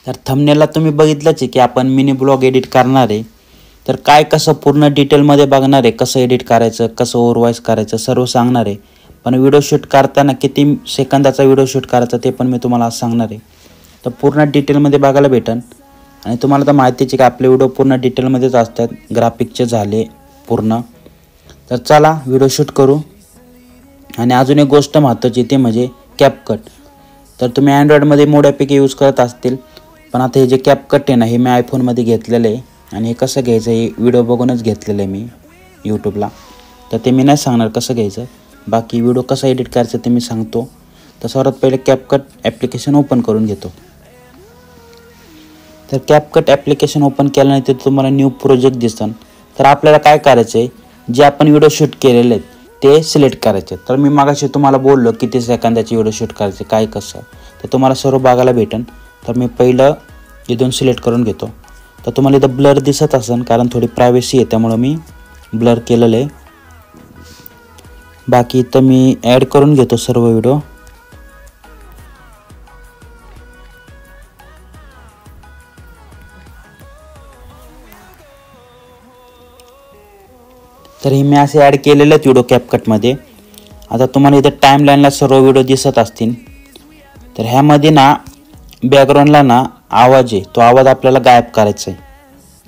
तर थंबनेलला तुम्ही बघितलंच आहे की आपण मिनी ब्लॉग एडिट करणार आहे. तर काय कसं पूर्ण डिटेलमध्ये बघणार आहे, कसं एडिट करायचं, कसं ओव्हरवाईज करायचं सर्व सांगणार आहे. पण व्हिडिओ शूट करताना किती सेकंदाचा व्हिडिओ शूट करायचा ते पण मी तुम्हाला आज सांगणार आहे. तर पूर्ण डिटेलमध्ये बघायला भेटेल. आणि तुम्हाला तर माहितीच आहे की आपले व्हिडिओ पूर्ण डिटेलमध्येच असतात, ग्राफिकचे झाले पूर्ण. तर चला व्हिडिओ शूट करू. आणि अजून एक गोष्ट महत्त्वाची ते म्हणजे कॅपकट. तर तुम्ही अँड्रॉइडमध्ये मोड्यापैकी यूज करत असतील, पण आता हे जे कॅपकट आहे ना हे मी आयफोनमध्ये घेतलेलं आहे. आणि हे कसं घ्यायचं हे व्हिडिओ बघूनच घेतलेलं आहे मी यूट्यूबला. तर ते मी नाही सांगणार कसं घ्यायचं, बाकी व्हिडिओ कसा एडिट करायचं ते मी सांगतो. तर सर्वात पहिले कॅपकट ॲप्लिकेशन ओपन करून घेतो. तर कॅपकट ॲप्लिकेशन ओपन केल्यानंतर तुम्हाला न्यू प्रोजेक्ट दिसन. तर आपल्याला काय करायचं आहे, जे आपण व्हिडिओ शूट केलेले आहेत ते सिलेक्ट करायचे. तर मी मागाशी तुम्हाला बोललो किती सेकंदाची व्हिडिओ शूट करायचे काय कसं, तर तुम्हाला सर्व बघायला भेटेल. तर मी पहिलं इथून सिलेक्ट करून घेतो. तर तुम्हाला इथं ब्लर दिसत असेल, कारण थोडी प्रायव्हसी आहे त्यामुळं मी ब्लर केलेलं आहे. बाकी इथं मी ॲड करून घेतो सर्व व्हिडिओ. तर हे मी असे ॲड केलेले आहेत व्हिडिओ कॅपकटमध्ये. आता तुम्हाला इथं टाईमलाईनला सर्व व्हिडिओ दिसत असतील. तर ह्यामध्ये ना बॅकग्राऊंडला ना आवाज आहे, तो आवाज आपल्याला गायब करायचा आहे.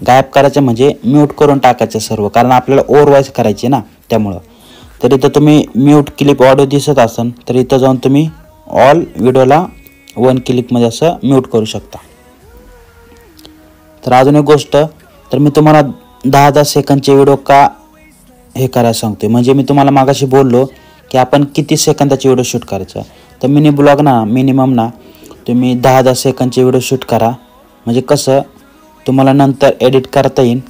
गायब करायचं म्हणजे म्यूट करून टाकायचं सर्व, कारण आपल्याला ओव्हरवाईज करायची ना त्यामुळं. तर इथं तुम्ही म्यूट क्लिप ऑडिओ दिसत असेल, तर इथं जाऊन तुम्ही ऑल व्हिडिओला 1 क्लिकमध्ये असं म्यूट करू शकता. तर अजून एक गोष्ट, तर मी तुम्हाला 10-10 सेकंदचे व्हिडिओ का हे करायला सांगतो, म्हणजे मी तुम्हाला मागाशी बोललो की आपण किती सेकंदाचे व्हिडिओ शूट करायचा. तर मिनी ब्लॉग ना मिनिमम ना तुम्ही 10-10 सेकंदचे व्हिडिओ शूट करा, म्हणजे कसं तुम्हाला नंतर एडिट करता येईल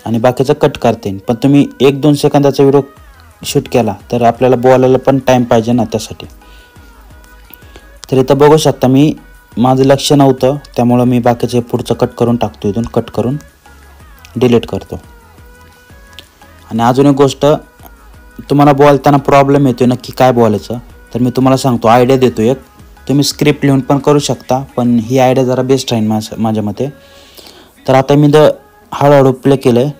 आणि बाकीचं कट करता येईल. पण तुम्ही 1-2 सेकंदाचा व्हिडिओ शूट केला तर आपल्याला बोलायला पण टाईम पाहिजे ना त्यासाठी. तर इथं बघू शकता मी माझं लक्ष नव्हतं त्यामुळं मी बाकीचे पुढचं कट करून टाकतो, इथून कट करून डिलीट करतो. आणि अजून एक गोष्ट, तुम्हाला बोलताना प्रॉब्लेम येतो नक्की काय बोलायचं, तर मी तुम्हाला सांगतो, आयडिया देतो एक. तुम्ही स्क्रिप्ट लिहून पण करू शकता, पण ही आयडिया जरा बेस्ट राहील माझ्या मते. तर आता मी तर हळूहळू प्ले केलं आहे,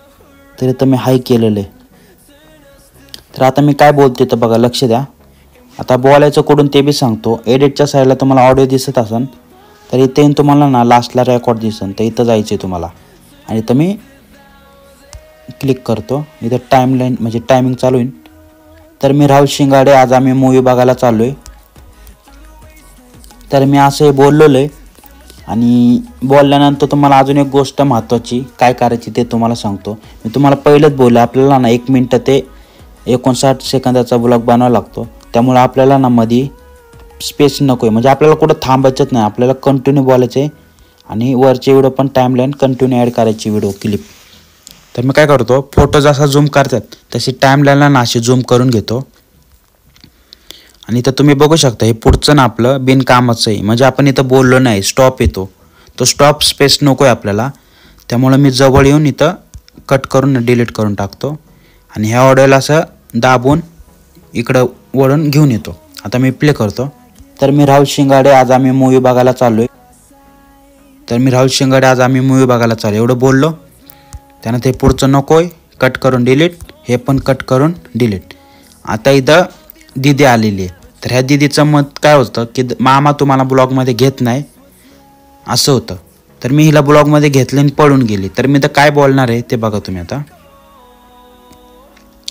तर इथं मी हाय केलेलं आहे. तर आता मी काय बोलतो तर बघा, लक्ष द्या. आता बोलायचं कुठून ते बी सांगतो. एडिटच्या साईडला तुम्हाला ऑडिओ दिसत असेल, तर इथे येऊन तुम्हाला ना लास्टला रेकॉर्ड दिसेल, तर इथं जायचं आहे तुम्हाला. आणि इथं मी क्लिक करतो. इथं टाईमलाईन म्हणजे टायमिंग चालू होईल. तर मी राहुल शिंगाडे, आज आम्ही मूवी बघायला चाललो आहे. तर मी असं बोललेलो आहे. आणि बोलल्यानंतर तुम्हाला अजून एक गोष्ट महत्त्वाची काय करायची ते तुम्हाला सांगतो. मी तुम्हाला पहिलंच बोललो, आपल्याला ना 1 मिनटं ते 59 सेकंदाचा ब्लॉग बनवावा लागतो. त्यामुळे आपल्याला ना मध्ये स्पेस नको आहे, म्हणजे आपल्याला कुठं थांबायचंच नाही, आपल्याला कंटिन्यू बोलायचं आहे. आणि वरचे व्हिडिओ पण टाईमलाईन कंटिन्यू ॲड करायची व्हिडिओ क्लिप. तर मी काय करतो, फोटो जसा झूम करतात तशी टाईमलाईनला ना अशी झूम करून घेतो. आणि इथं तुम्ही बघू शकता, हे पुढचं ना आपलं बिनकामाचं आहे, म्हणजे आपण इथं बोललो नाही, स्टॉप येतो. तो स्टॉप स्पेस नको आहे आपल्याला, त्यामुळं मी जवळ येऊन इथं कट करून डिलीट करून टाकतो. आणि ह्या ऑडिओला असं दाबून इकडं वळून घेऊन येतो. आता मी प्ले करतो. तर मी राहुल शिंगाडे, आज आम्ही मूवी बघायला चाललो आहे. एवढं बोललो. त्यानं ते पुढचं नको आहे, कट करून डिलीट, हे पण कट करून डिलीट. आता इथं दिदी आलेली आहे. तर ह्या दिदीचं मत काय होतं की मामा तुम्हाला ब्लॉगमध्ये घेत नाही असं होतं. तर मी हिला ब्लॉगमध्ये घेतलं आणि पळून गेली. तर मी तर काय बोलणार आहे ते बघा तुम्ही. आता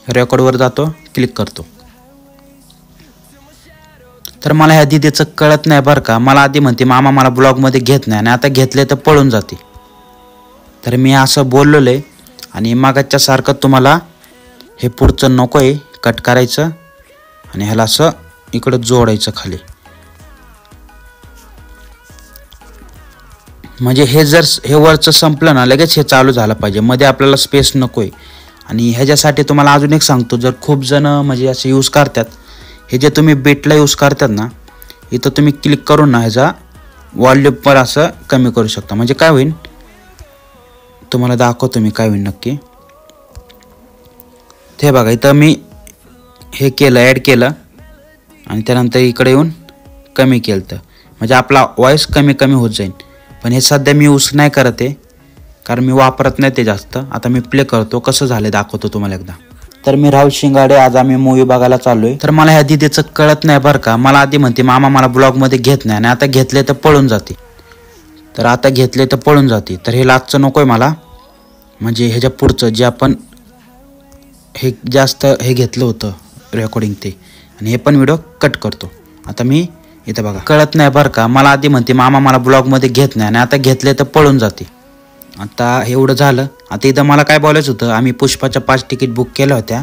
रेकॉर्डवर जातो, क्लिक करतो. तर मला ह्या दिदीचं कळत नाही बरं का. मला आधी म्हणते मामा मला ब्लॉगमध्ये घेत नाही, आणि आता घेतले तर पळून जाते. तर मी असं बोललेलं आहे. आणि मागाच्या सारखं तुम्हाला हे पुढचं नको आहे, कट करायचं आणि ह्याला असं इकडं जोडायचं खाली. म्हणजे हे वरचं संपलं ना लगेच हे चालू झालं पाहिजे, मध्ये आपल्याला स्पेस नको आहे. आणि ह्याच्यासाठी तुम्हाला अजून एक सांगतो, जर खूप जण म्हणजे असं यूज करतात, हे जे तुम्ही बीटला यूज करतात ना, इथं तुम्ही क्लिक करून ना ह्याचा व्हॉल्यूम पर असं कमी करू शकता. म्हणजे काय होईल तुम्हाला दाखवतो मी काय होईल नक्की. ते बघा, इथं मी हे केलं, ॲड केलं आणि त्यानंतर इकडे येऊन कमी केलं, तर म्हणजे आपला व्हॉइस कमी कमी होत जाईल. पण हे सध्या मी यूज नाही करत आहे, कारण मी वापरत नाही ते जास्त. आता मी प्ले करतो, कसं झालं दाखवतो तुम्हाला एकदा. तर मी राहुल शिंगाडे, आज आम्ही मूवी बघायला चाललोय. तर मला ह्या दीदीचं कळत नाही बरं का. मला आधी म्हणते मामा मला ब्लॉगमध्ये घेत नाही, आणि आता घेतले तर पळून जाते. तर आता घेतले तर पळून जाते. तर हे लास्टचं नको आहे मला, म्हणजे ह्याच्या पुढचं जे आपण हे जास्त हे घेतलं होतं रेकॉर्डिंग ते, आणि हे पण व्हिडिओ कट करतो. आता मी इथं बघा, कळत नाही बरं का. मला आधी म्हणते मामा मला ब्लॉगमध्ये घेत नाही, आणि आता घेतले तर पळून जाते. आता एवढं झालं. आता इथं मला काय बोलायचं होतं, आम्ही पुष्पाच्या 5 तिकीट बुक केल्या होत्या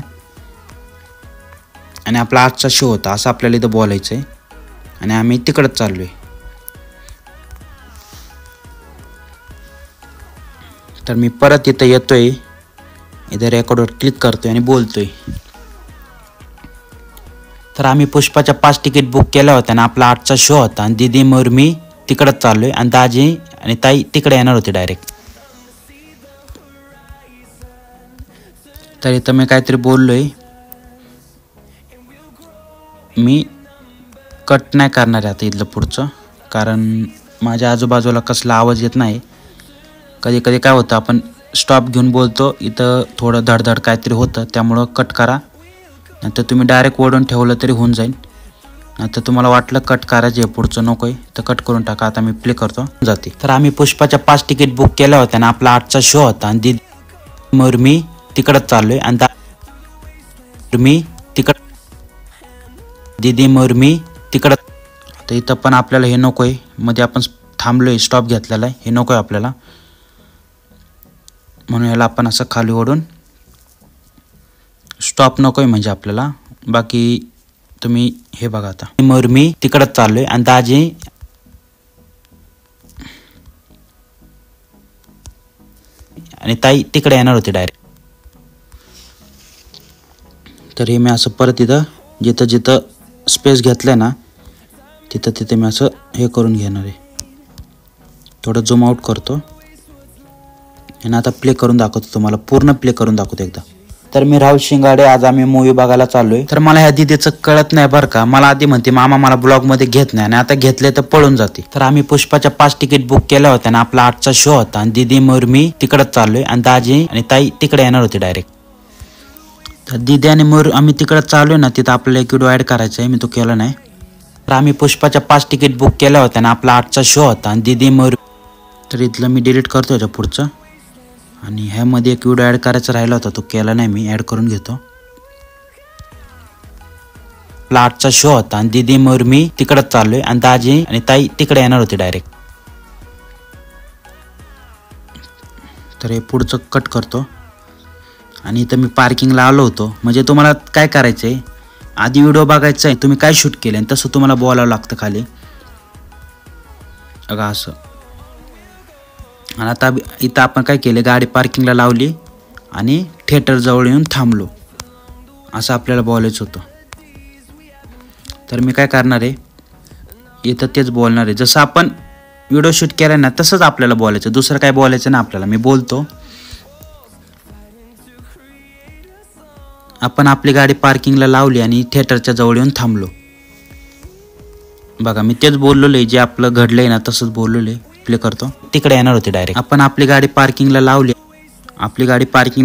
आणि आपला आजचा शो होता, असं आपल्याला इथं बोलायचं आहे. आणि आम्ही तिकडंच चाललोय. तर मी परत इथं येतोय, इथं रेकॉर्डवर क्लिक करतोय आणि बोलतोय. तर आम्ही पुष्पाच्या 5 तिकीट बुक केल्या होत्या आणि आपला आजचा शो होता, आणि दीदी मोर मी तिकडंच चाललोय, आणि दाजी आणि ताई तिकडे येणार होते डायरेक्ट. तर इथं मी काहीतरी बोललोय, मी कट नाही करणार आहे आता इथलं पुढचं, कारण माझ्या आजूबाजूला कसला आवाज येत नाही. कधी कधी काय होतं, आपण स्टॉप घेऊन बोलतो, इथं थोडं धडधड काहीतरी होतं, त्यामुळं कट करा. नंतर तुम्ही डायरेक्ट ओढून ठेवलं तरी होऊन जाईल. नंतर तुम्हाला वाटलं कट करायचे पुढचं नको आहे तर कट करून टाका. आता मी प्ले करतो, जाते. तर आम्ही पुष्पाच्या 5 तिकीट बुक केल्या होत्या आणि आपला आजचा शो होता, आणि दीदी मोर मी तिकडंच चाललोय, आणि मी तिकडं दीदी मोर मी तिकडं. आता इथं पण आपल्याला हे नको आहे, मध्ये आपण थांबलोय, स्टॉप घेतलेला आहे, हे नको आहे आपल्याला, म्हणून ह्याला आपण असं खाली ओढून स्टॉप नको आहे म्हणजे आपल्याला. बाकी तुम्ही हे बघा, आता मोर मी तिकडंच चाललोय, आणि दाजी आणि ताई तिकडे येणार होते डायरेक्ट. तर हे मी असं परत इथं जिथं जिथं स्पेस घेतलं ना, तिथं तिथे मी असं हे करून घेणार आहे. थोडं झूम आउट करतो आणि आता प्ले करून दाखवतो तुम्हाला, पूर्ण प्ले करून दाखवतो एकदा. तर मी राहुल शिंगाडे, आज आम्ही मूवी बघायला चाललोय. तर मला ह्या दीदीचं कळत नाही बरं का. मला आधी म्हणते मामा मला ब्लॉगमध्ये घेत नाही, आणि आता घेतले तर पळून जाते. तर आम्ही पुष्पाच्या 5 तिकीट बुक केल्या होत्या आणि आपला आजचा शो होता, आणि दीदी मोर मी तिकडंच चाललोय, आणि दाजी आणि ताई तिकडे येणार होते डायरेक्ट. तर दीदी आणि मोर आम्ही तिकडं चालू आहे ना, तिथं आपल्याला एक व्हिडिओ ॲड करायचा आहे, मी तो केला नाही. तर आम्ही पुष्पाच्या 5 तिकीट बुक केल्या होत्या आणि आपला आजचा शो होता, आणि दीदी मोर. तर इथलं मी डिलीट करतो याच्या पुढचं, आणि ह्यामध्ये एक व्हिडिओ ॲड करायचा राहिला होता, तो केला नाही मी, ॲड करून घेतो. आपला आजचा शो होता, आणि दीदी मोर मी तिकडंच चाललोय, आणि दाजी आणि ताई तिकडे येणार होते डायरेक्ट. तर हे पुढचं कट करतो, आणि इथं मी पार्किंगला आलो होतो. म्हणजे तुम्हाला काय करायचं आहे, आधी व्हिडिओ बघायचा आहे तुम्ही काय शूट केलं, आणि तसं तुम्हाला बोलावं लागतं खाली बघा असं. आणि आता इथं आपण काय केलं, गाडी पार्किंगला लावली आणि थिएटरजवळ येऊन थांबलो, असं आपल्याला बोलायचं होतं. तर मी काय करणार आहे, इथं तेच बोलणार आहे, जसं आपण व्हिडिओ शूट केला ना तसंच आपल्याला बोलायचं, दुसरं काय बोलायचं ना आपल्याला. मी बोलतो, आपण आपली गाडी पार्किंगला लावली आणि थिएटरच्या जवळ येऊन थांबलो. बघा मी तेच बोललेलो आहे, जे आपलं घडलंय ना तसंच बोललेलो आहे. प्ले करतो, तिकडे येणार होते डायरेक्ट. आपण आपली गाडी पार्किंगला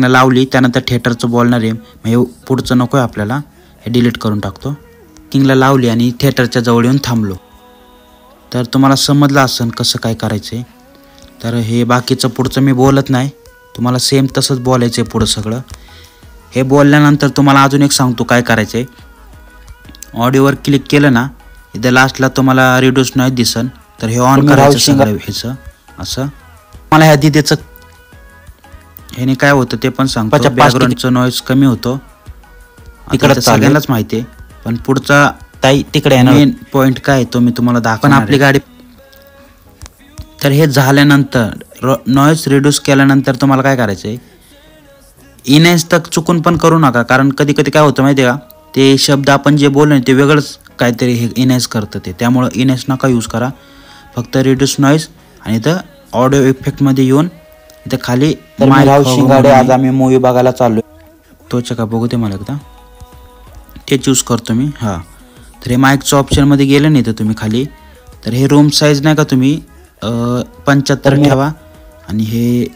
लावली, त्यानंतर थिएटरचं बोलणार आहे. हे पुढचं नको आहे आपल्याला, हे डिलीट करून टाकतो. पार्किंगला लावली आणि थिएटरच्या जवळ येऊन थांबलो. तर तुम्हाला समजलं असेल कसं काय करायचं आहे. तर हे बाकीचं पुढचं मी बोलत नाही, तुम्हाला सेम तसंच बोलायचं आहे पुढं सगळं. हे बोलल्यानंतर तुम्हाला अजून एक सांगतो काय करायचं आहे. ऑडिओवर क्लिक केलं ना, इथं लास्टला तुम्हाला रिड्यूस नॉईज दिसन, तर हे ऑन करायचं सगळं ह्याचं असं. मला ह्या दीदीचं ह्याने काय होतं ते पण सांगतो, बॅकग्राऊंडचं नॉईज कमी होतो, तिकडे सगळ्यांनाच माहिती आहे. पण पुढचा ताई तिकडे मेन पॉईंट काय तो मी तुम्हाला दाखवणार. आपली गाडी, तर हे झाल्यानंतर नॉईज रिड्यूस केल्यानंतर तुम्हाला काय करायचं आहे, इनॅन्स तक चुकून पण करू नका, कारण कधी कधी काय होतं माहिती आहे का, ते शब्द आपण जे बोललो ते वेगळंच काहीतरी हे इनॅन्स करतं ते, त्यामुळं इनॅन्स नका यूज करा. फक्त रिड्यूस नॉईज, आणि इथं ऑडिओ इफेक्टमध्ये येऊन इथं खाली राहुल शिंगाडे, आज आम्ही मूवी बघायला चाललो, तोच का बघू ते मला एकदा, ते चूज करतो मी. हां, तर हे माईकचं ऑप्शनमध्ये गेलं नाही तर तुम्ही खाली, तर हे रूम साईज नाही का तुम्ही 75 ठेवा आणि हे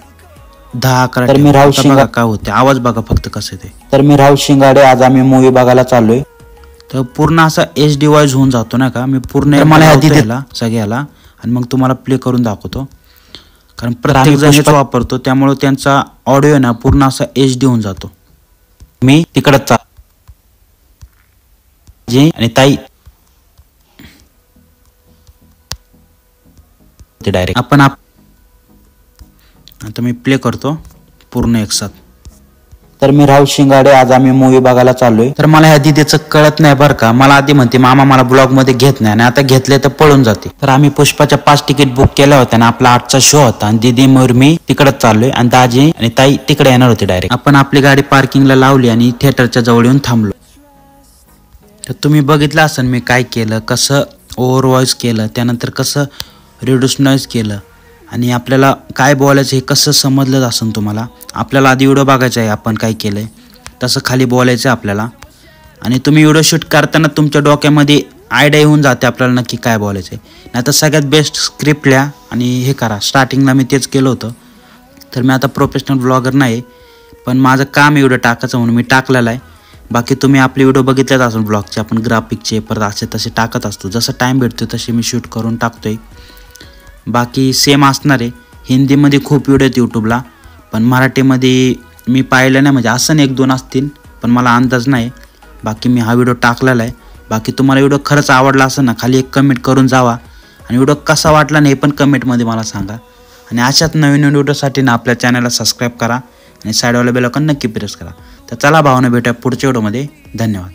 10-11. तर मी राहुल बघा काय होते, आवाज बघा फक्त कसं ते. तर मी राहुल शिंगाडे, आज आम्ही मूवी बघायला चाललोय. तर पूर्ण असा HD वॉइस होऊन जातो ना का, मी पूर्ण मला दिला सगळ्याला आणि मग तुम्हाला प्ले करून दाखवतो. कारण प्रत्येक जण वापरतो त्यामुळे त्यांचा ऑडिओ ना पूर्ण असा HD होऊन जातो. मी तिकडच जी आणि ताई ते डायरेक्ट आपण आता मी प्ले करतो पूर्ण एकसाथ. तर मी राहुल शिंगाडे, आज आम्ही मूवी बघायला चाललोय. तर मला ह्या दीदीचं कळत नाही बरं का. मला आधी म्हणते मामा मला ब्लॉग मध्ये घेत नाही आणि आता घेतले तर पळून जाते. तर आम्ही पुष्पाच्या 5 तिकीट बुक केल्या होत्या आणि आपला 8चा शो होता आणि दीदी मयूर मी तिकडच चाललोय आणि दाजी आणि ताई तिकडे येणार होते डायरेक्ट. आपण आपली गाडी पार्किंगला लावली आणि थिएटरच्या जवळ येऊन थांबलो. तर तुम्ही बघितलं असेल मी काय केलं, कसं ओव्हर व्हॉइस केलं, त्यानंतर कसं रिड्यूस नॉईज केलं आणि आपल्याला काय बोलायचं हे कसं समजलं असेल तुम्हाला. आपल्याला आधी व्हिडिओ बघायचा आहे आपण काय केलंय, तसं खाली बोलायचं आपल्याला. आणि तुम्ही व्हिडिओ शूट करताना तुमच्या डोक्यामध्ये आयडिया येऊन जाते आपल्याला नक्की काय बोलायचं आहे. नाही तर सगळ्यात बेस्ट स्क्रिप्ट लिहा आणि हे करा. स्टार्टिंगला मी तेच केलं होतं. तर मी आता प्रोफेशनल ब्लॉगर नाही, पण माझं काम आहे व्हिडिओ टाकायचं म्हणून मी टाकलेला आहे. बाकी तुम्ही आपले व्हिडिओ बघितलेच असेल ब्लॉगचे, आपण ग्राफिकचे परत असे तसे टाकत असतो. जसं टाईम भेटतो तसे मी शूट करून टाकतोय. बाकी सेम असणार आहे. हिंदीमध्ये खूप व्हिडिओ आहेत यूट्यूबला, पण मराठीमध्ये मी पाहिलं नाही. म्हणजे असं 1-2 असतील पण मला अंदाज नाही. बाकी मी हा व्हिडिओ टाकलेला आहे. बाकी तुम्हाला व्हिडिओ खरंच आवडला असेल ना, खाली एक कमेंट करून जावा आणि व्हिडिओ कसा वाटला नाही हे पण कमेंटमध्ये मला सांगा. आणि अशाच नवीन व्हिडिओसाठी ना आपल्या चॅनलला सबस्क्राईब करा आणि साईडवाला बेल आयकॉन नक्की प्रेस करा. तर चला भावना भेटूया पुढच्या व्हिडिओमध्ये. धन्यवाद.